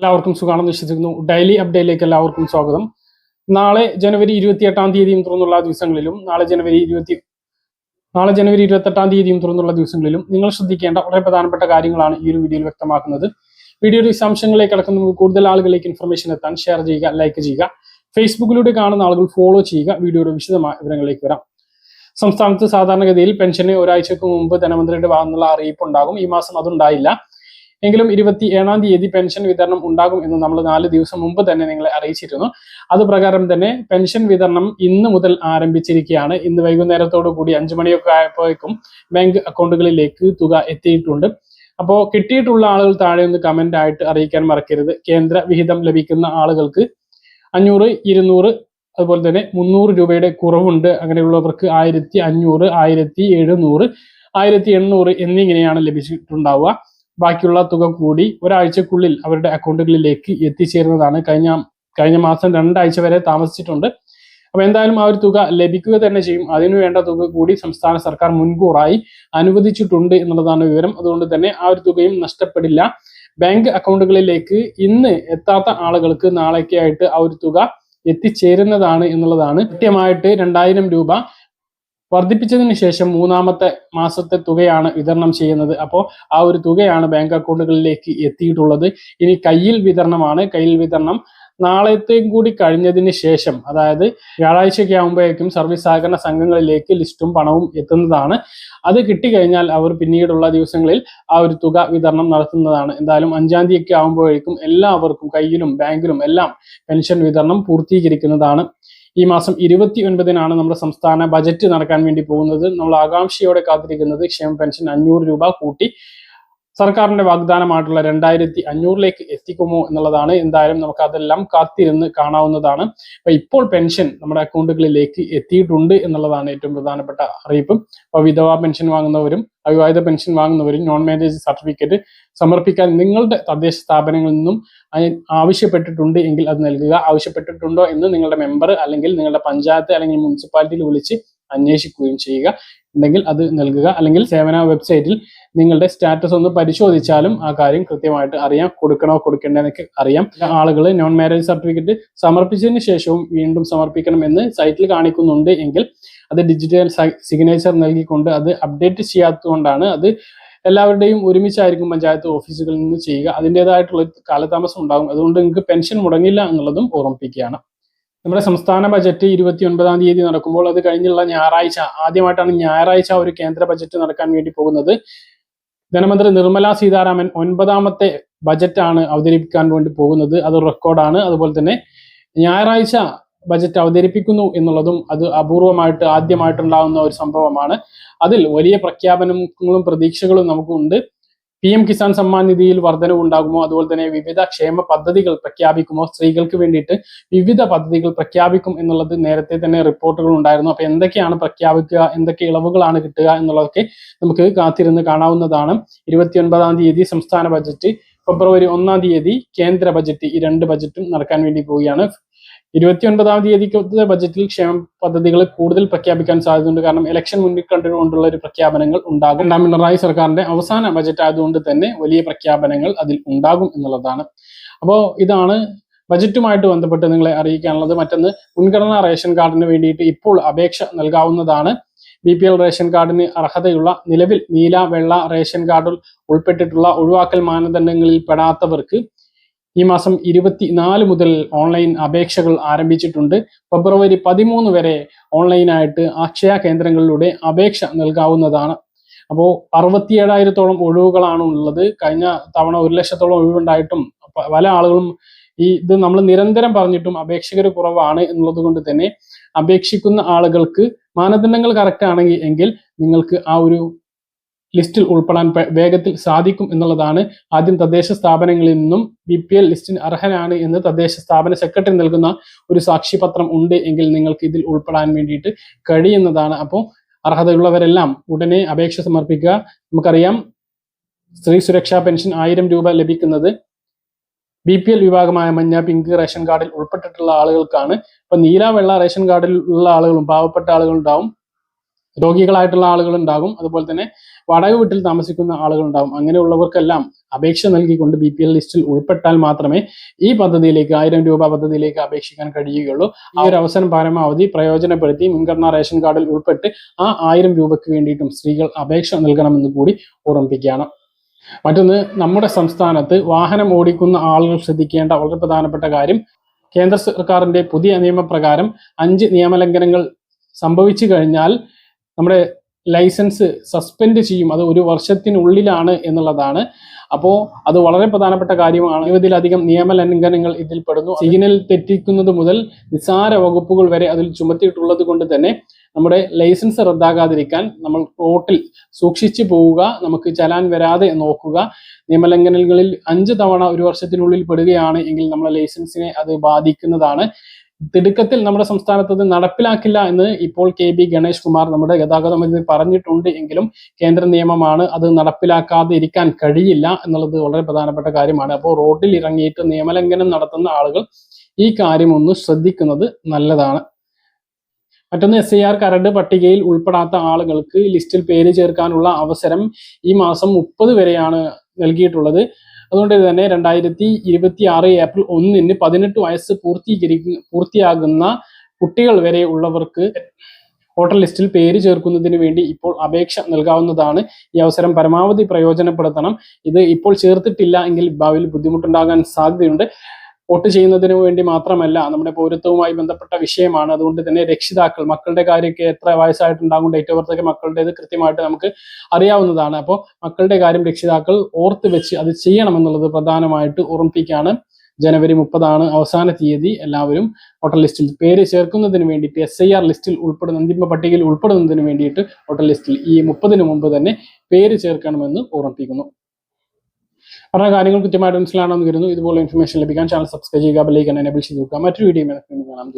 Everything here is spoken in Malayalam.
എല്ലാവർക്കും സുഖാണെന്ന് വിശ്വസിക്കുന്നു. ഡെയിലി അപ്ഡേറ്റിലേക്ക് എല്ലാവർക്കും സ്വാഗതം. നാളെ ജനുവരി 28 തീയതിയും തുറന്നുള്ള ദിവസങ്ങളിലും നാളെ ജനുവരി 28 തുറന്നുള്ള ദിവസങ്ങളിലും നിങ്ങൾ ശ്രദ്ധിക്കേണ്ട വളരെ പ്രധാനപ്പെട്ട കാര്യങ്ങളാണ് ഈ ഒരു വീഡിയോയിൽ വ്യക്തമാക്കുന്നത്. വീഡിയോയുടെ വിശദാംശങ്ങളിലേക്ക് കടക്കുന്ന കൂടുതൽ ആളുകളിലേക്ക് ഇൻഫർമേഷൻ എത്താൻ ഷെയർ ചെയ്യുക, ലൈക്ക് ചെയ്യുക. ഫേസ്ബുക്കിലൂടെ കാണുന്ന ആളുകൾ ഫോളോ ചെയ്യുക. വീഡിയോയുടെ വിശദമായ വിവരങ്ങളിലേക്ക് വരാം. സംസ്ഥാനത്ത് സാധാരണഗതിയിൽ പെൻഷന് ഒരാഴ്ചക്ക് മുമ്പ് ധനമന്ത്രിയുടെ ഭാഗത്തുനിന്നുള്ള അറിയിപ്പ് ഉണ്ടാകും. ഈ മാസം അതുണ്ടായില്ല. എങ്കിലും 27 തീയതി പെൻഷൻ വിതരണം ഉണ്ടാകും എന്ന് നമ്മൾ 4 ദിവസം മുമ്പ് തന്നെ നിങ്ങളെ അറിയിച്ചിരുന്നു. അതുപ്രകാരം തന്നെ പെൻഷൻ വിതരണം ഇന്ന് മുതൽ ആരംഭിച്ചിരിക്കുകയാണ്. ഇന്ന് വൈകുന്നേരത്തോടു കൂടി 5 മണിയൊക്കെ ആയപ്പോഴേക്കും ബാങ്ക് അക്കൗണ്ടുകളിലേക്ക് തുക എത്തിയിട്ടുണ്ട്. അപ്പോൾ കിട്ടിയിട്ടുള്ള ആളുകൾ താഴെ ഒന്ന് കമന്റ് ആയിട്ട് അറിയിക്കാൻ മറക്കരുത്. കേന്ദ്ര വിഹിതം ലഭിക്കുന്ന ആളുകൾക്ക് 500, 200 അതുപോലെ തന്നെ 300 രൂപയുടെ കുറവുണ്ട്. അങ്ങനെയുള്ളവർക്ക് 1500, 1700, 1800 എന്നിങ്ങനെയാണ് ലഭിച്ചിട്ടുണ്ടാവുക. ബാക്കിയുള്ള തുക കൂടി ഒരാഴ്ചക്കുള്ളിൽ അവരുടെ അക്കൗണ്ടുകളിലേക്ക് എത്തിച്ചേരുന്നതാണ്. കഴിഞ്ഞ മാസം 2 ആഴ്ച വരെ താമസിച്ചിട്ടുണ്ട്. അപ്പൊ എന്തായാലും ആ ഒരു തുക ലഭിക്കുക തന്നെ ചെയ്യും. അതിനു വേണ്ട തുക കൂടി സംസ്ഥാന സർക്കാർ മുൻകൂറായി അനുവദിച്ചിട്ടുണ്ട് എന്നുള്ളതാണ് വിവരം. അതുകൊണ്ട് തന്നെ ആ ഒരു തുകയും നഷ്ടപ്പെടില്ല. ബാങ്ക് അക്കൗണ്ടുകളിലേക്ക് ഇന്ന് എത്താത്ത ആളുകൾക്ക് നാളേക്കായിട്ട് ആ ഒരു തുക എത്തിച്ചേരുന്നതാണ് എന്നുള്ളതാണ്. കൃത്യമായിട്ട് 2000 രൂപ വർദ്ധിപ്പിച്ചതിന് ശേഷം 3ാമത്തെ മാസത്തെ തുകയാണ് വിതരണം ചെയ്യുന്നത്. അപ്പോൾ ആ ഒരു തുകയാണ് ബാങ്ക് അക്കൗണ്ടുകളിലേക്ക് എത്തിയിട്ടുള്ളത്. ഇനി കയ്യിൽ വിതരണം നാളത്തെയും കൂടി കഴിഞ്ഞതിന് ശേഷം, അതായത് വ്യാഴാഴ്ചയൊക്കെ ആകുമ്പോഴേക്കും സർവീസ് സഹകരണ സംഘങ്ങളിലേക്ക് ലിസ്റ്റും പണവും എത്തുന്നതാണ്. അത് കിട്ടിക്കഴിഞ്ഞാൽ അവർ പിന്നീടുള്ള ദിവസങ്ങളിൽ ആ ഒരു തുക വിതരണം നടത്തുന്നതാണ്. എന്തായാലും 5 തീയതിയൊക്കെ ആകുമ്പോഴേക്കും എല്ലാവർക്കും കയ്യിലും ബാങ്കിലും എല്ലാം പെൻഷൻ വിതരണം പൂർത്തീകരിക്കുന്നതാണ്. ഈ മാസം 29-നാണ് നമ്മുടെ സംസ്ഥാന ബജറ്റ് നടക്കാൻ വേണ്ടി പോകുന്നത്. നമ്മൾ ആകാംക്ഷയോടെ കാത്തിരിക്കുന്നത് ക്ഷേമ പെൻഷൻ 500 രൂപ കൂട്ടി സർക്കാരിന്റെ വാഗ്ദാനമായിട്ടുള്ള 2500ലേക്ക് എത്തിക്കുമോ എന്നുള്ളതാണ്. എന്തായാലും നമുക്ക് അതെല്ലാം കാത്തിരുന്ന് കാണാവുന്നതാണ്. അപ്പൊ ഇപ്പോൾ പെൻഷൻ നമ്മുടെ അക്കൗണ്ടുകളിലേക്ക് എത്തിയിട്ടുണ്ട് എന്നുള്ളതാണ് ഏറ്റവും പ്രധാനപ്പെട്ട അറിയിപ്പ്. അപ്പൊ വിധവാ പെൻഷൻ വാങ്ങുന്നവരും അവിവാഹിത പെൻഷൻ വാങ്ങുന്നവരും നോൺ മാരേജ് സർട്ടിഫിക്കറ്റ് സമർപ്പിക്കാൻ നിങ്ങളുടെ തദ്ദേശ സ്ഥാപനങ്ങളിൽ നിന്നും ആവശ്യപ്പെട്ടിട്ടുണ്ട് എങ്കിൽ അത് നൽകുക. ആവശ്യപ്പെട്ടിട്ടുണ്ടോ എന്ന് നിങ്ങളുടെ മെമ്പർ അല്ലെങ്കിൽ നിങ്ങളുടെ പഞ്ചായത്ത് അല്ലെങ്കിൽ മുനിസിപ്പാലിറ്റിയിൽ വിളിച്ച് അന്വേഷിക്കുകയും ചെയ്യുക. ഉണ്ടെങ്കിൽ അത് നൽകുക. അല്ലെങ്കിൽ സേവന വെബ്സൈറ്റിൽ നിങ്ങളുടെ സ്റ്റാറ്റസ് ഒന്ന് പരിശോധിച്ചാലും ആ കാര്യം കൃത്യമായിട്ട് അറിയാം. കൊടുക്കണോ കൊടുക്കേണ്ടതെന്നൊക്കെ അറിയാം. ആളുകൾ നോൺ മാരേജ് സർട്ടിഫിക്കറ്റ് സമർപ്പിച്ചതിന് ശേഷവും വീണ്ടും സമർപ്പിക്കണമെന്ന് സൈറ്റിൽ കാണിക്കുന്നുണ്ട് എങ്കിൽ അത് ഡിജിറ്റൽ സിഗ്നേച്ചർ നൽകിക്കൊണ്ട് അത് അപ്ഡേറ്റ് ചെയ്യാത്തതുകൊണ്ടാണ്. അത് എല്ലാവരുടെയും ഒരുമിച്ചായിരിക്കും പഞ്ചായത്ത് ഓഫീസുകളിൽ നിന്ന് ചെയ്യുക. അതിൻ്റെതായിട്ടുള്ള കാലതാമസം ഉണ്ടാകും. അതുകൊണ്ട് നിങ്ങൾക്ക് പെൻഷൻ മുടങ്ങില്ല എന്നുള്ളതും ഓർമ്മിപ്പിക്കുകയാണ്. നമ്മുടെ സംസ്ഥാന ബജറ്റ് 29 തീയതി നടക്കുമ്പോൾ അത് കഴിഞ്ഞുള്ള ഞായറാഴ്ച, ആദ്യമായിട്ടാണ് ഞായറാഴ്ച ഒരു കേന്ദ്ര ബജറ്റ് നടക്കാൻ വേണ്ടി പോകുന്നത്. ധനമന്ത്രി നിർമ്മല സീതാരാമൻ 9ാമത്തെ ബജറ്റാണ് അവതരിപ്പിക്കാൻ വേണ്ടി പോകുന്നത്. അത് റെക്കോർഡാണ്. അതുപോലെ തന്നെ ഞായറാഴ്ച ബജറ്റ് അവതരിപ്പിക്കുന്നു എന്നുള്ളതും അത് അപൂർവമായിട്ട് ആദ്യമായിട്ടുണ്ടാകുന്ന ഒരു സംഭവമാണ്. അതിൽ വലിയ പ്രഖ്യാപനങ്ങളും പ്രതീക്ഷകളും നമുക്കുണ്ട്. PM കിസാൻ സമ്മാൻ നിധിയിൽ വർധനവ് ഉണ്ടാകുമോ, അതുപോലെ തന്നെ വിവിധ ക്ഷേമ പദ്ധതികൾ പ്രഖ്യാപിക്കുമോ, സ്ത്രീകൾക്ക് വേണ്ടിയിട്ട് വിവിധ പദ്ധതികൾ പ്രഖ്യാപിക്കും എന്നുള്ളത് നേരത്തെ തന്നെ റിപ്പോർട്ടുകൾ ഉണ്ടായിരുന്നു. അപ്പൊ എന്തൊക്കെയാണ് പ്രഖ്യാപിക്കുക, എന്തൊക്കെ ഇളവുകളാണ് കിട്ടുക എന്നുള്ളതൊക്കെ നമുക്ക് കാത്തിരുന്ന് കാണാവുന്നതാണ്. 29 തീയതി സംസ്ഥാന ബജറ്റ്, ഫെബ്രുവരി 1 തീയതി കേന്ദ്ര ബജറ്റ്, ഈ 2 ബജറ്റും നടക്കാൻ വേണ്ടി പോവുകയാണ്. 29 തീയതിക്കത്തെ ബജറ്റിൽ ക്ഷേമ പദ്ധതികൾ കൂടുതൽ പ്രഖ്യാപിക്കാൻ സാധ്യതയുണ്ട്. കാരണം ഇലക്ഷൻ മുന്നിൽ കണ്ടുകൊണ്ടുള്ള ഒരു പ്രഖ്യാപനങ്ങൾ ഉണ്ടാകും. 2ാം പിണറായി സർക്കാരിന്റെ അവസാന ബജറ്റ് ആയതുകൊണ്ട് തന്നെ വലിയ പ്രഖ്യാപനങ്ങൾ അതിൽ ഉണ്ടാകും എന്നുള്ളതാണ്. അപ്പോൾ ഇതാണ് ബജറ്റുമായിട്ട് ബന്ധപ്പെട്ട് നിങ്ങളെ അറിയിക്കാനുള്ളത്. മറ്റൊന്ന്, മുൻഗണനാ റേഷൻ കാർഡിന് വേണ്ടിയിട്ട് ഇപ്പോൾ അപേക്ഷ നൽകാവുന്നതാണ്. BPL റേഷൻ കാർഡിന് അർഹതയുള്ള നിലവിൽ നീല, വെള്ള റേഷൻ കാർഡിൽ ഉൾപ്പെട്ടിട്ടുള്ള ഒഴിവാക്കൽ മാനദണ്ഡങ്ങളിൽ പെടാത്തവർക്ക് ഈ മാസം 24 മുതൽ ഓൺലൈൻ അപേക്ഷകൾ ആരംഭിച്ചിട്ടുണ്ട്. ഫെബ്രുവരി 13 വരെ ഓൺലൈനായിട്ട് അക്ഷയ കേന്ദ്രങ്ങളിലൂടെ അപേക്ഷ നൽകാവുന്നതാണ്. അപ്പോൾ 67,000-ഓളം ഒഴിവുകളാണ് ഉള്ളത്. കഴിഞ്ഞ തവണ 1,00,000-ഓളം ഒഴിവുണ്ടായിട്ടും പല ആളുകളും ഇത് നമ്മൾ നിരന്തരം പറഞ്ഞിട്ടും അപേക്ഷകർ കുറവാണ് എന്നുള്ളത് കൊണ്ട് തന്നെ അപേക്ഷിക്കുന്ന ആളുകൾക്ക് മാനദണ്ഡങ്ങൾ കറക്റ്റ് ആണെങ്കിൽ എങ്കിൽ നിങ്ങൾക്ക് ആ ഒരു ലിസ്റ്റിൽ ഉൾപ്പെടാൻ വേഗത്തിൽ സാധിക്കും എന്നുള്ളതാണ്. ആദ്യം തദ്ദേശ സ്ഥാപനങ്ങളിൽ നിന്നും BPL ലിസ്റ്റിന് അർഹനാണ് എന്ന് തദ്ദേശ സ്ഥാപന സെക്രട്ടറി നൽകുന്ന ഒരു സാക്ഷ്യപത്രം ഉണ്ട് എങ്കിൽ നിങ്ങൾക്ക് ഇതിൽ ഉൾപ്പെടാൻ വേണ്ടിയിട്ട് കഴിയുന്നതാണ്. അപ്പോൾ അർഹതയുള്ളവരെല്ലാം ഉടനെ അപേക്ഷ സമർപ്പിക്കുക. നമുക്കറിയാം, സ്ത്രീ സുരക്ഷാ പെൻഷൻ 1000 രൂപ ലഭിക്കുന്നത് BPL വിഭാഗമായ മഞ്ഞ, പിങ്ക് റേഷൻ കാർഡിൽ ഉൾപ്പെട്ടിട്ടുള്ള ആളുകൾക്കാണ്. ഇപ്പൊ നീല, വെള്ള റേഷൻ കാർഡിൽ ഉള്ള ആളുകളും പാവപ്പെട്ട ആളുകളുണ്ടാവും, രോഗികളായിട്ടുള്ള ആളുകൾ ഉണ്ടാകും. അതുപോലെ തന്നെ വാടക വീട്ടിൽ താമസിക്കുന്ന ആളുകളുണ്ടാവും. അങ്ങനെയുള്ളവർക്കെല്ലാം അപേക്ഷ നൽകിക്കൊണ്ട് BPL ലിസ്റ്റിൽ ഉൾപ്പെട്ടാൽ മാത്രമേ ഈ പദ്ധതിയിലേക്ക് 1000 രൂപ പദ്ധതിയിലേക്ക് അപേക്ഷിക്കാൻ കഴിയുകയുള്ളൂ. ആ ഒരു അവസരം പരമാവധി പ്രയോജനപ്പെടുത്തി മുൻഗണനാ റേഷൻ കാർഡിൽ ഉൾപ്പെട്ട് ആ 1000 രൂപയ്ക്ക് വേണ്ടിയിട്ടും സ്ത്രീകൾ അപേക്ഷ നൽകണമെന്ന് കൂടി ഓർമ്മിപ്പിക്കുകയാണ്. മറ്റൊന്ന്, നമ്മുടെ സംസ്ഥാനത്ത് വാഹനം ഓടിക്കുന്ന ആളുകൾ ശ്രദ്ധിക്കേണ്ട വളരെ പ്രധാനപ്പെട്ട കാര്യം, കേന്ദ്ര സർക്കാരിന്റെ പുതിയ നിയമപ്രകാരം 5 നിയമലംഘനങ്ങൾ സംഭവിച്ചു കഴിഞ്ഞാൽ നമ്മുടെ ലൈസൻസ് സസ്പെൻഡ് ചെയ്യും. അത് 1 വർഷത്തിനുള്ളിലാണ് എന്നുള്ളതാണ്. അപ്പോൾ അത് വളരെ പ്രധാനപ്പെട്ട കാര്യമാണ്. 20-ലധികം നിയമലംഘനങ്ങൾ ഇതിൽ പെടുന്നു. സിഗ്നൽ തെറ്റിക്കുന്നത് മുതൽ നിസ്സാര വകുപ്പുകൾ വരെ അതിൽ ചുമത്തിയിട്ടുള്ളത് കൊണ്ട് തന്നെ നമ്മുടെ ലൈസൻസ് റദ്ദാകാതിരിക്കാൻ നമ്മൾ റോട്ടിൽ സൂക്ഷിച്ചു പോവുക, നമുക്ക് ചലാൻ വരാതെ നോക്കുക. നിയമലംഘനങ്ങളിൽ 5 തവണ 1 വർഷത്തിനുള്ളിൽ പെടുകയാണ് എങ്കിൽ നമ്മുടെ ലൈസൻസിനെ അത് ബാധിക്കുന്നതാണ്. തിടുക്കത്തിൽ നമ്മുടെ സംസ്ഥാനത്ത് അത് നടപ്പിലാക്കില്ല എന്ന് ഇപ്പോൾ KB ഗണേഷ് കുമാർ നമ്മുടെ ഗതാഗത മന്ത്രി പറഞ്ഞിട്ടുണ്ട് എങ്കിലും കേന്ദ്ര നിയമമാണ്, അത് നടപ്പിലാക്കാതെ ഇരിക്കാൻ കഴിയില്ല എന്നുള്ളത് വളരെ പ്രധാനപ്പെട്ട കാര്യമാണ്. അപ്പോൾ റോഡിൽ ഇറങ്ങിയിട്ട് നിയമലംഘനം നടത്തുന്ന ആളുകൾ ഈ കാര്യം ഒന്ന് ശ്രദ്ധിക്കുന്നത് നല്ലതാണ്. മറ്റൊന്ന്, SIR കരട് പട്ടികയിൽ ഉൾപ്പെടാത്ത ആളുകൾക്ക് ലിസ്റ്റിൽ പേര് ചേർക്കാനുള്ള അവസരം ഈ മാസം 30 വരെയാണ് നൽകിയിട്ടുള്ളത്. അതുകൊണ്ട് തന്നെ 2026 ഏപ്രിൽ 1-ന് 18 വയസ്സ് പൂർത്തിയാകുന്ന കുട്ടികൾ വരെ ഉള്ളവർക്ക് വോട്ടർ ലിസ്റ്റിൽ പേര് ചേർക്കുന്നതിന് വേണ്ടി ഇപ്പോൾ അപേക്ഷ നൽകാവുന്നതാണ്. ഈ അവസരം പരമാവധി പ്രയോജനപ്പെടുത്തണം. ഇത് ഇപ്പോൾ ചേർത്തിട്ടില്ല എങ്കിൽ ഭാവിയിൽ ബുദ്ധിമുട്ടുണ്ടാകാൻ സാധ്യതയുണ്ട്. വോട്ട് ചെയ്യുന്നതിന് വേണ്ടി മാത്രമല്ല, നമ്മുടെ പൗരത്വവുമായി ബന്ധപ്പെട്ട വിഷയമാണ്. അതുകൊണ്ട് തന്നെ രക്ഷിതാക്കൾ, മക്കളുടെ കാര്യമൊക്കെ എത്ര വയസ്സായിട്ടുണ്ടാകും, ഡേറ്റ് ഓഫ് ബർത്ത് ഒക്കെ മക്കളുടേത് കൃത്യമായിട്ട് നമുക്ക് അറിയാവുന്നതാണ്. അപ്പോൾ മക്കളുടെ കാര്യം രക്ഷിതാക്കൾ ഓർത്ത് വെച്ച് അത് ചെയ്യണമെന്നുള്ളത് പ്രധാനമായിട്ട് ഓർമ്മിപ്പിക്കുകയാണ്. ജനുവരി 30 അവസാന തീയതി. എല്ലാവരും വോട്ടർ ലിസ്റ്റിൽ പേര് ചേർക്കുന്നതിന് വേണ്ടിയിട്ട്, SIR ലിസ്റ്റിൽ അന്തിമ പട്ടികയിൽ ഉൾപ്പെടുന്നതിന് വേണ്ടിയിട്ട് വോട്ടർ ലിസ്റ്റിൽ ഈ 30-ന് മുമ്പ് തന്നെ പേര് ചേർക്കണമെന്ന് ഓർമ്മിപ്പിക്കുന്നു. പറഞ്ഞ കാര്യങ്ങൾ കൃത്യമായിട്ട് മനസ്സിലാണെന്ന് കരുതുന്നു. ഇതുപോലെ ഇൻഫർമേഷൻ ലഭിക്കാൻ ചാനൽ സബ്സ്ക്രൈബ് ചെയ്യുക, ബെൽ ഐക്കൺ എനേബിൾ ചെയ്ത് നോക്കുക. മറ്റൊരു വീഡിയോ കാണാം.